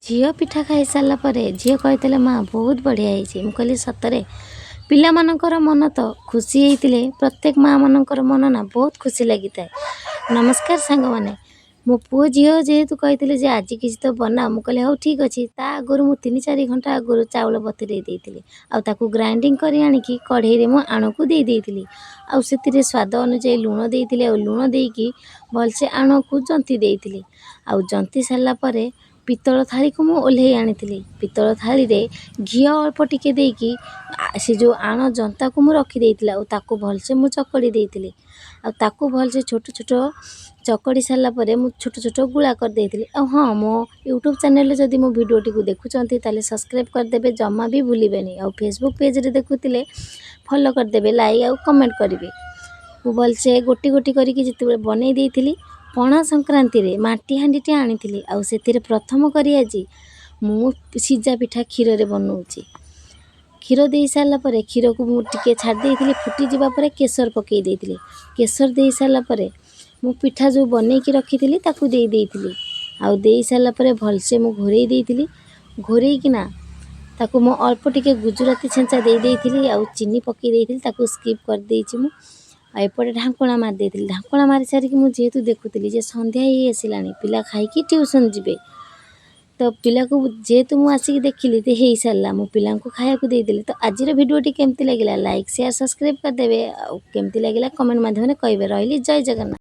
झील पिठा खाई सारा पर झील कहते माँ बहुत बढ़िया है। मुझे कहली सतरे पिला मानकर मन तो खुशी होते प्रत्येक माँ मानकर मन ना बहुत खुशी लगी था। नमस्कार सांग मैंने मो पु झील जेहेतु कहते आज किसी तो बना मुझे कहली हाँ ठीक अच्छे ता आगुरी मुझे 3-4 घंटा आगुरी चाउल बतुरे देती आउ ग्राइंडिंग कर आनिकी कढ़ई में आण को दे देती आउ से स्वाद अनुजाई लुण देती आउ लुण देकी भलसे आण को जंती देती आउ जंती सारा पर पितल थाली को मुझे ओल्हे आनी पितल थाली रे घी अल्प टिके देकी से जो आण जंता को मुझे रखीदे भलसे मुझे चकड़ी देती आउ भलसे छोट छोट चकड़ी सारा पर मुझे छोट छोट गुला कर देती। हाँ मो यूट्यूब चैनल जदि मो वीडियो को देखुंत ताले सब्सक्राइब करदे जमा भी भूलें आउ फेसबुक पेज रे देखुले फॉलो करदे लाइक आउ कमेंट करेंगे। मु भलसे गोटी गोटी करके जिते बनई देती पणा संक्रांति रे माटी हांडीटे आनी आउ से प्रथम करी आज मु सीजा पिठा क्षीर रे बनाऊँगी। क्षीर दे सारा पर क्षीर को मुझे छाड़ देती फुटी जावा पर केसर पकई देती केसर दे सारा पर मु पिठा जो बनई की रखी थी ताकू दे देती आउ दे सारा पर भलसे मु घोरई देती घोरई किना ताकू मो अल्प टिके गुजराती छेंचा दे देती आउ चीनी पकई देती ताकू स्किप कर देछि मु एपटे ढांकुणा मार देती ढांकुणा मारी सारिकी मुझे जेहेतु देखुली जे संध्या ही आसला पिला खाई ट्यूशन जीवे तो पिला को जेहेतु मुझे आसिक देखिली तो हो सारा मो पिला को खाया देदेली। तो आज भिडियोटी केमती लगे लाइक शेयर सब्सक्राइब करदे केमती लगे कमेंट माध्यम कहे रही जय जगन्नाथ।